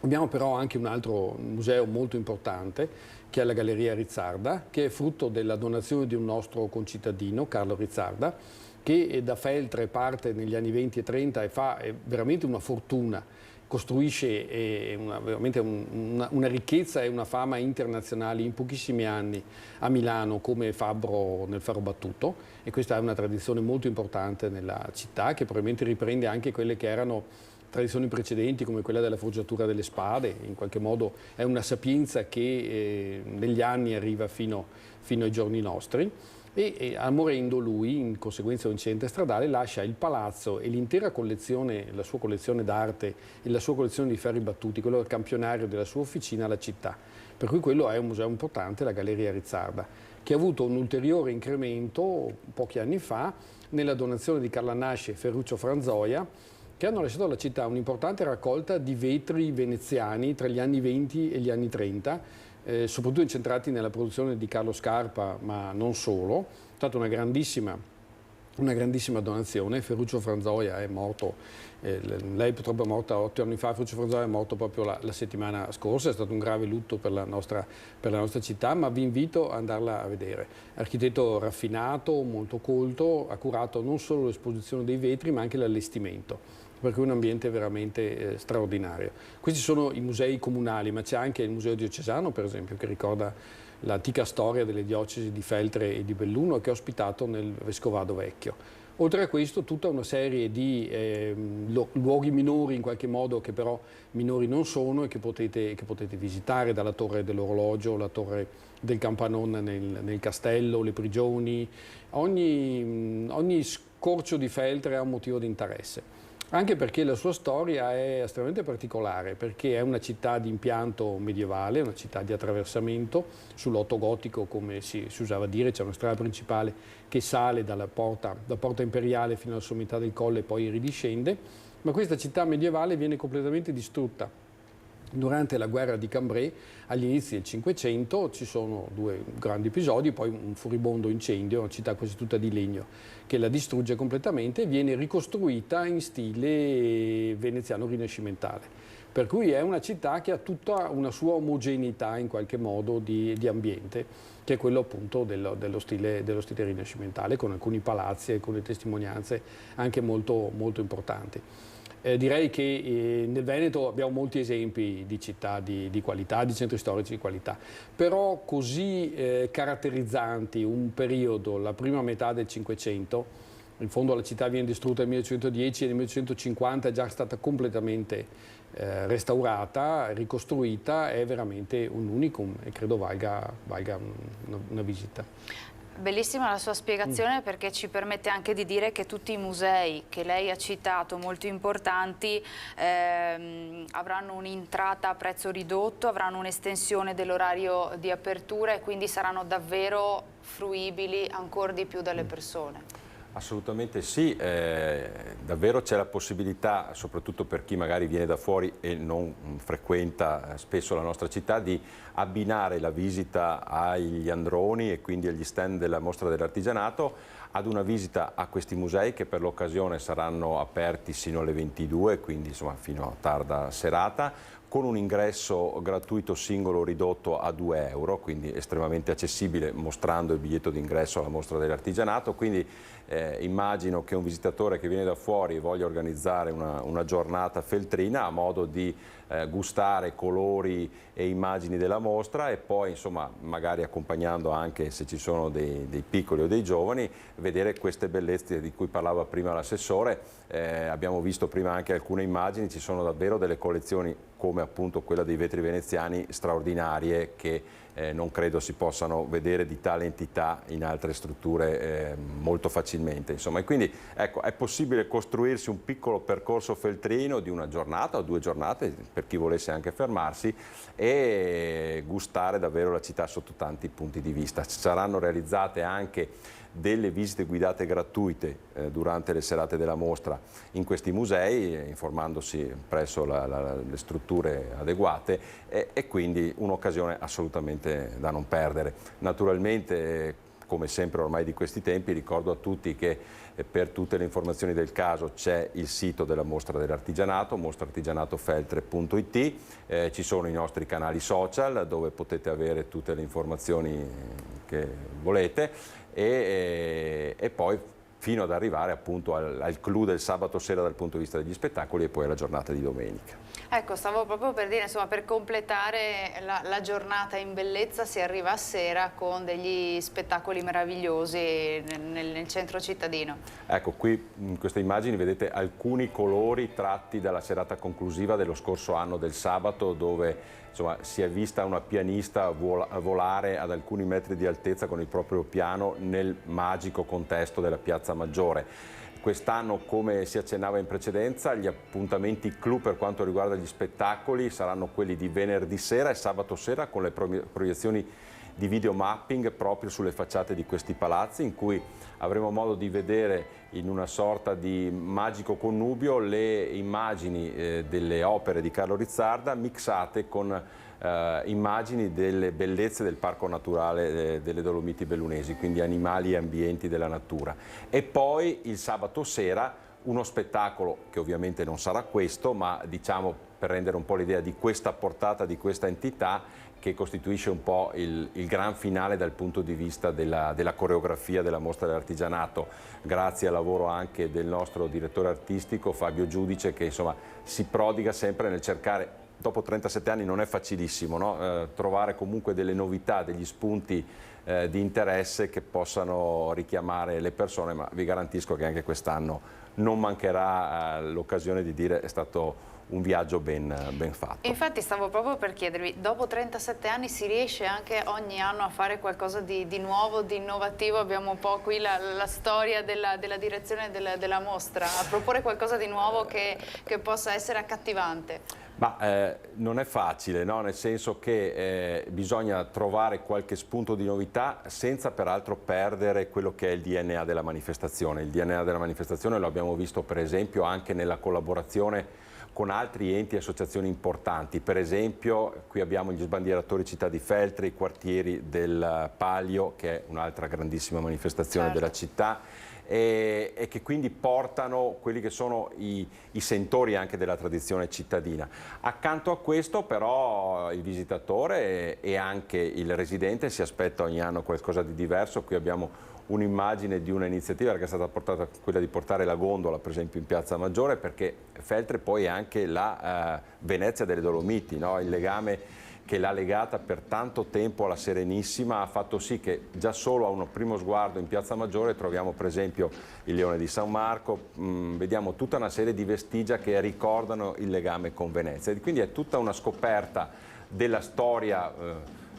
Abbiamo però anche un altro museo molto importante, che è la Galleria Rizzarda, che è frutto della donazione di un nostro concittadino, Carlo Rizzarda, che da Feltre parte negli anni 20 e 30 e fa veramente una fortuna. Costruisce veramente una ricchezza e una fama internazionali in pochissimi anni a Milano come fabbro nel ferro battuto, e questa è una tradizione molto importante nella città, che probabilmente riprende anche quelle che erano tradizioni precedenti, come quella della forgiatura delle spade. In qualche modo è una sapienza che negli anni arriva fino ai giorni nostri. E morendo lui, in conseguenza di un incidente stradale, lascia il palazzo e l'intera collezione, la sua collezione d'arte e la sua collezione di ferri battuti, quello del campionario della sua officina, alla città. Per cui quello è un museo importante, la Galleria Rizzarda, che ha avuto un ulteriore incremento pochi anni fa nella donazione di Carla Nasce e Ferruccio Franzoia, che hanno lasciato alla città un'importante raccolta di vetri veneziani tra gli anni 20 e gli anni 30, soprattutto incentrati nella produzione di Carlo Scarpa, ma non solo. È stata una grandissima donazione. Ferruccio Franzoia è morto, lei purtroppo è morta 8 anni fa, Ferruccio Franzoia è morto proprio la settimana scorsa, è stato un grave lutto per la nostra città, ma vi invito ad andarla a vedere. Architetto raffinato, molto colto, ha curato non solo l'esposizione dei vetri ma anche l'allestimento, per cui un ambiente veramente straordinario. Questi sono i musei comunali, ma c'è anche il Museo Diocesano, per esempio, che ricorda l'antica storia delle diocesi di Feltre e di Belluno, che è ospitato nel Vescovado Vecchio. Oltre a questo, tutta una serie di luoghi minori, in qualche modo, che però minori non sono, e che potete visitare, dalla Torre dell'Orologio, la Torre del Campanon nel castello, le prigioni. Ogni scorcio di Feltre ha un motivo di interesse. Anche perché la sua storia è estremamente particolare, perché è una città di impianto medievale, una città di attraversamento sull'Otto Gotico, come si usava a dire. C'è una strada principale che sale dalla porta imperiale fino alla sommità del colle e poi ridiscende, ma questa città medievale viene completamente distrutta durante la guerra di Cambrai agli inizi del Cinquecento. Ci sono 2 grandi episodi, poi un furibondo incendio, una città quasi tutta di legno, che la distrugge completamente e viene ricostruita in stile veneziano rinascimentale. Per cui è una città che ha tutta una sua omogeneità in qualche modo di ambiente, che è quello appunto dello stile rinascimentale, con alcuni palazzi e alcune testimonianze anche molto, molto importanti. Direi che nel Veneto abbiamo molti esempi di città di qualità, di centri storici di qualità, però così caratterizzanti un periodo, la prima metà del Cinquecento. In fondo la città viene distrutta nel 1810 e nel 1850 è già stata completamente restaurata, ricostruita, è veramente un unicum e credo valga una visita. Bellissima la sua spiegazione, perché ci permette anche di dire che tutti i musei che lei ha citato, molto importanti, avranno un'entrata a prezzo ridotto, avranno un'estensione dell'orario di apertura e quindi saranno davvero fruibili ancora di più dalle persone. Assolutamente sì, davvero c'è la possibilità, soprattutto per chi magari viene da fuori e non frequenta spesso la nostra città, di abbinare la visita agli androni e quindi agli stand della Mostra dell'Artigianato ad una visita a questi musei, che per l'occasione saranno aperti sino alle 22, quindi insomma fino a tarda serata, con un ingresso gratuito singolo ridotto a 2 €, quindi estremamente accessibile, mostrando il biglietto d'ingresso alla Mostra dell'Artigianato. Quindi Immagino che un visitatore che viene da fuori e voglia organizzare una giornata feltrina ha modo di gustare colori e immagini della mostra e poi insomma magari accompagnando anche, se ci sono dei piccoli o dei giovani, vedere queste bellezze di cui parlava prima l'assessore. Abbiamo visto prima anche alcune immagini, ci sono davvero delle collezioni come appunto quella dei vetri veneziani straordinarie che non credo si possano vedere di tale entità in altre strutture molto facilmente. Insomma, e quindi ecco, è possibile costruirsi un piccolo percorso feltrino di una giornata o 2 giornate per chi volesse anche fermarsi e gustare davvero la città sotto tanti punti di vista. Saranno realizzate anche delle visite guidate gratuite durante le serate della mostra in questi musei, informandosi presso le strutture adeguate e quindi un'occasione assolutamente da non perdere. Naturalmente, come sempre ormai di questi tempi, ricordo a tutti che per tutte le informazioni del caso c'è il sito della Mostra dell'Artigianato, mostraartigianatofeltre.it, ci sono i nostri canali social dove potete avere tutte le informazioni che volete e poi fino ad arrivare appunto al clou del sabato sera dal punto di vista degli spettacoli e poi alla giornata di domenica. Ecco, stavo proprio per dire, insomma, per completare la giornata in bellezza si arriva a sera con degli spettacoli meravigliosi nel centro cittadino. Ecco, qui in queste immagini vedete alcuni colori tratti dalla serata conclusiva dello scorso anno del sabato, dove insomma, si è vista una pianista volare ad alcuni metri di altezza con il proprio piano nel magico contesto della Piazza Maggiore. Quest'anno, come si accennava in precedenza, gli appuntamenti clou per quanto riguarda gli spettacoli saranno quelli di venerdì sera e sabato sera con le proiezioni di videomapping proprio sulle facciate di questi palazzi, in cui avremo modo di vedere in una sorta di magico connubio le immagini delle opere di Carlo Rizzarda mixate con immagini delle bellezze del parco naturale delle Dolomiti Bellunesi, quindi animali e ambienti della natura. E poi il sabato sera uno spettacolo che ovviamente non sarà questo, ma diciamo per rendere un po' l'idea di questa portata, di questa entità, che costituisce un po' il gran finale dal punto di vista della coreografia della Mostra dell'Artigianato, grazie al lavoro anche del nostro direttore artistico Fabio Giudice, che insomma si prodiga sempre nel cercare, dopo 37 anni non è facilissimo, no? Trovare comunque delle novità, degli spunti di interesse che possano richiamare le persone, ma vi garantisco che anche quest'anno non mancherà l'occasione di dire è stato un viaggio ben fatto. Infatti stavo proprio per chiedervi, dopo 37 anni si riesce anche ogni anno a fare qualcosa di nuovo, di innovativo? Abbiamo un po' qui la storia della direzione della mostra, a proporre qualcosa di nuovo che possa essere accattivante. Ma non è facile, no? Nel senso che bisogna trovare qualche spunto di novità senza peraltro perdere quello che è il DNA della manifestazione. Il DNA della manifestazione lo abbiamo visto per esempio anche nella collaborazione con altri enti e associazioni importanti. Per esempio qui abbiamo gli sbandieratori Città di Feltre, i quartieri del Palio, che è un'altra grandissima manifestazione della città, e che quindi portano quelli che sono i sentori anche della tradizione cittadina. Accanto a questo però il visitatore e anche il residente si aspetta ogni anno qualcosa di diverso. Qui abbiamo un'immagine di un'iniziativa che è stata portata, quella di portare la gondola per esempio in Piazza Maggiore, perché Feltre poi è anche la Venezia delle Dolomiti, no? Il legame che l'ha legata per tanto tempo alla Serenissima ha fatto sì che già solo a un primo sguardo in Piazza Maggiore troviamo per esempio il Leone di San Marco, vediamo tutta una serie di vestigia che ricordano il legame con Venezia, e quindi è tutta una scoperta della storia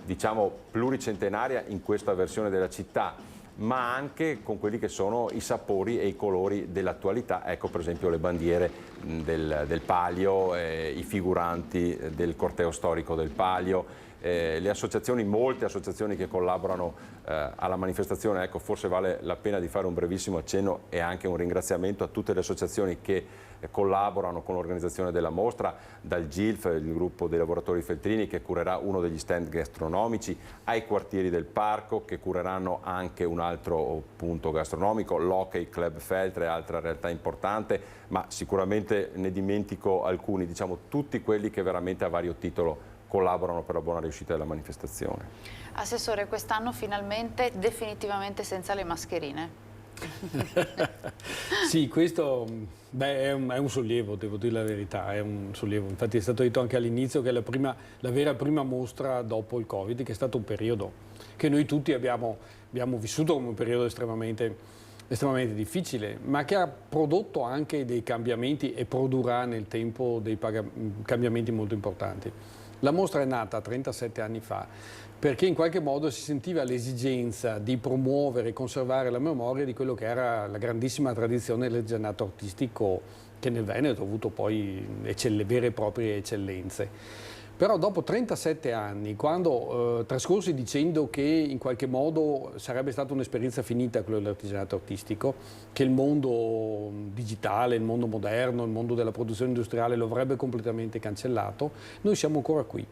diciamo pluricentenaria in questa versione della città, ma anche con quelli che sono i sapori e i colori dell'attualità. Ecco per esempio le bandiere del Palio, i figuranti del corteo storico del Palio, le associazioni, molte associazioni che collaborano alla manifestazione. Ecco, forse vale la pena di fare un brevissimo accenno e anche un ringraziamento a tutte le associazioni che collaborano con l'organizzazione della mostra, dal GILF, il gruppo dei lavoratori feltrini, che curerà uno degli stand gastronomici, ai quartieri del parco che cureranno anche un altro punto gastronomico, l'Hockey Club Feltre, altra realtà importante, ma sicuramente ne dimentico alcuni, diciamo tutti quelli che veramente a vario titolo collaborano per la buona riuscita della manifestazione. Assessore, quest'anno finalmente definitivamente senza le mascherine? Sì, questo è un sollievo, devo dire la verità, è un sollievo. Infatti è stato detto anche all'inizio che è la vera prima mostra dopo il Covid, che è stato un periodo che noi tutti abbiamo vissuto come un periodo estremamente difficile, ma che ha prodotto anche dei cambiamenti e produrrà nel tempo dei cambiamenti molto importanti. La mostra è nata 37 anni fa perché in qualche modo si sentiva l'esigenza di promuovere e conservare la memoria di quello che era la grandissima tradizione dell'artigianato artistico che nel Veneto ha avuto poi vere e proprie eccellenze. Però dopo 37 anni, quando trascorsi dicendo che in qualche modo sarebbe stata un'esperienza finita quello dell'artigianato artistico, che il mondo digitale, il mondo moderno, il mondo della produzione industriale lo avrebbe completamente cancellato, noi siamo ancora qui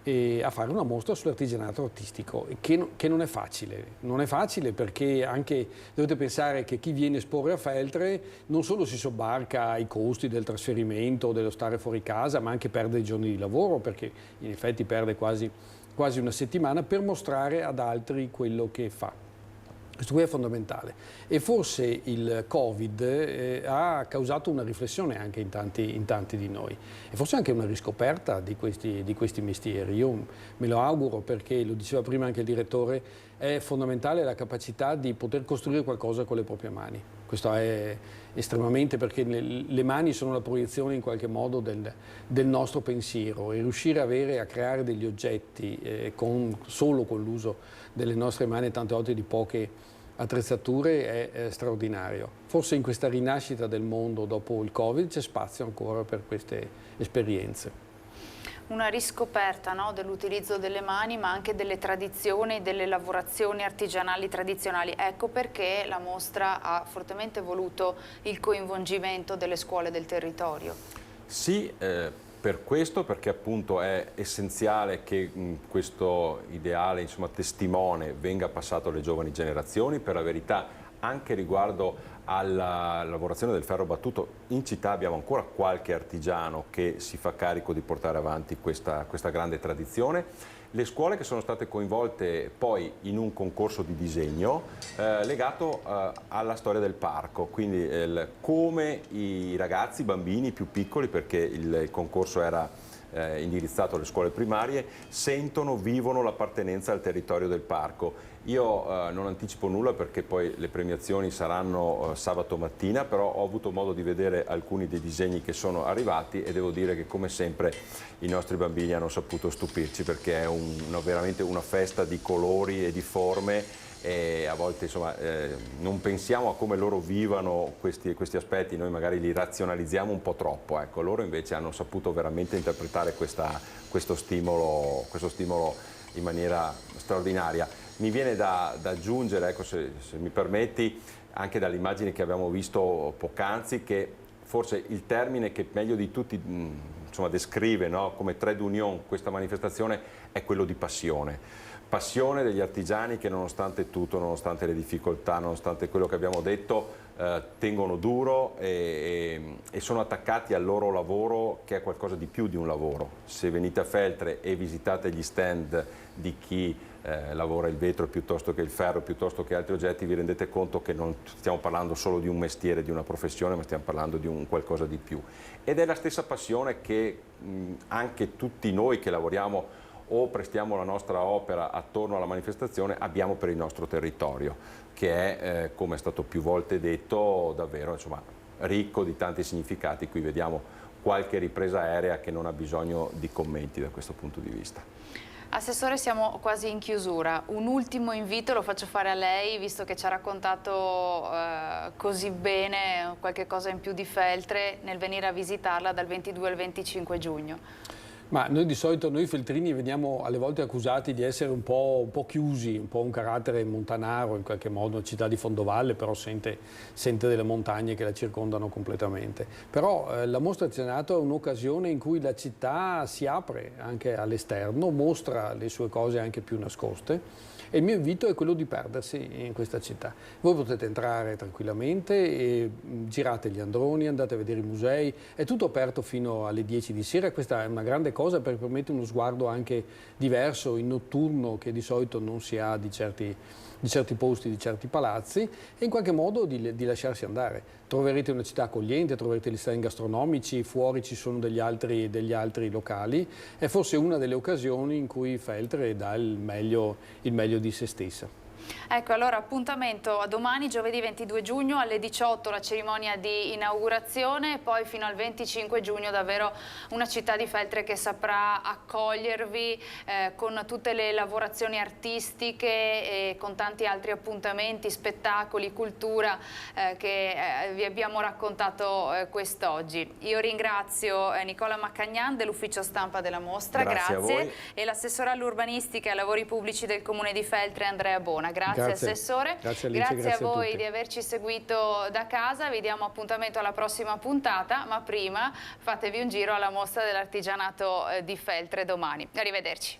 a fare una mostra sull'artigianato artistico, che non è facile. Non è facile perché anche dovete pensare che chi viene a esporre a Feltre non solo si sobbarca ai costi del trasferimento, dello stare fuori casa, ma anche perde i giorni di lavoro, perché in effetti perde quasi una settimana per mostrare ad altri quello che fa. Questo qui è fondamentale e forse il Covid ha causato una riflessione anche in tanti di noi e forse anche una riscoperta di questi mestieri. Io me lo auguro perché, lo diceva prima anche il direttore, è fondamentale la capacità di poter costruire qualcosa con le proprie mani. Questo è estremamente, perché le mani sono la proiezione in qualche modo del nostro pensiero e riuscire a creare degli oggetti solo con l'uso delle nostre mani, tante volte di poche attrezzature, è straordinario. Forse in questa rinascita del mondo dopo il Covid c'è spazio ancora per queste esperienze. Una riscoperta, no, dell'utilizzo delle mani, ma anche delle tradizioni, delle lavorazioni artigianali tradizionali. Ecco perché la mostra ha fortemente voluto il coinvolgimento delle scuole del territorio. Sì, per questo, perché appunto è essenziale che questo ideale, insomma, testimone venga passato alle giovani generazioni. Per la verità, anche riguardo alla lavorazione del ferro battuto, in città abbiamo ancora qualche artigiano che si fa carico di portare avanti questa grande tradizione. Le scuole che sono state coinvolte poi in un concorso di disegno legato alla storia del parco, quindi come i ragazzi, i bambini più piccoli, perché il concorso era indirizzato alle scuole primarie, sentono, vivono l'appartenenza al territorio del parco. Io non anticipo nulla perché poi le premiazioni saranno sabato mattina, però ho avuto modo di vedere alcuni dei disegni che sono arrivati e devo dire che, come sempre, i nostri bambini hanno saputo stupirci, perché è veramente una festa di colori e di forme e a volte, insomma, non pensiamo a come loro vivano questi aspetti, noi magari li razionalizziamo un po' troppo, ecco. Loro invece hanno saputo veramente interpretare questo stimolo in maniera straordinaria. Mi viene da aggiungere, ecco, se mi permetti, anche dalle immagini che abbiamo visto poc'anzi, che forse il termine che meglio di tutti insomma, descrive, no, come trait d'union questa manifestazione è quello di passione. Passione degli artigiani che, nonostante tutto, nonostante le difficoltà, nonostante quello che abbiamo detto, tengono duro e sono attaccati al loro lavoro, che è qualcosa di più di un lavoro. Se venite a Feltre e visitate gli stand di chi lavora il vetro piuttosto che il ferro, piuttosto che altri oggetti, vi rendete conto che non stiamo parlando solo di un mestiere, di una professione, ma stiamo parlando di un qualcosa di più. Ed è la stessa passione che anche tutti noi che lavoriamo o prestiamo la nostra opera attorno alla manifestazione abbiamo per il nostro territorio, che è, come è stato più volte detto, davvero, insomma, ricco di tanti significati. Qui vediamo qualche ripresa aerea che non ha bisogno di commenti da questo punto di vista. Assessore, siamo quasi in chiusura. Un ultimo invito lo faccio fare a lei, visto che ci ha raccontato così bene qualche cosa in più di Feltre, nel venire a visitarla dal 22 al 25 giugno. Ma noi di solito, noi feltrini, veniamo alle volte accusati di essere un po' chiusi, un po' un carattere montanaro, in qualche modo, città di fondovalle, però sente delle montagne che la circondano completamente. Però la mostra artigianato è un'occasione in cui la città si apre anche all'esterno, mostra le sue cose anche più nascoste. E il mio invito è quello di perdersi in questa città. Voi potete entrare tranquillamente e girate gli androni, andate a vedere i musei, è tutto aperto fino alle 10 di sera. Questa è una grande cosa cosa perché permette uno sguardo anche diverso, in notturno, che di solito non si ha di certi posti, di certi palazzi, e in qualche modo di lasciarsi andare. Troverete una città accogliente, troverete gli stand gastronomici, fuori ci sono degli altri locali. È forse una delle occasioni in cui Feltre dà il meglio di se stessa. Ecco, allora appuntamento a domani, giovedì 22 giugno alle 18 la cerimonia di inaugurazione, e poi fino al 25 giugno davvero una città di Feltre che saprà accogliervi con tutte le lavorazioni artistiche e con tanti altri appuntamenti, spettacoli, cultura che vi abbiamo raccontato quest'oggi. Io ringrazio Nicola Maccagnan dell'ufficio stampa della mostra, grazie, e l'assessore all'urbanistica e ai lavori pubblici del Comune di Feltre Andrea Bona. Grazie Assessore, grazie Alice, grazie a voi di averci seguito da casa, vi diamo appuntamento alla prossima puntata, ma prima fatevi un giro alla mostra dell'artigianato di Feltre domani. Arrivederci.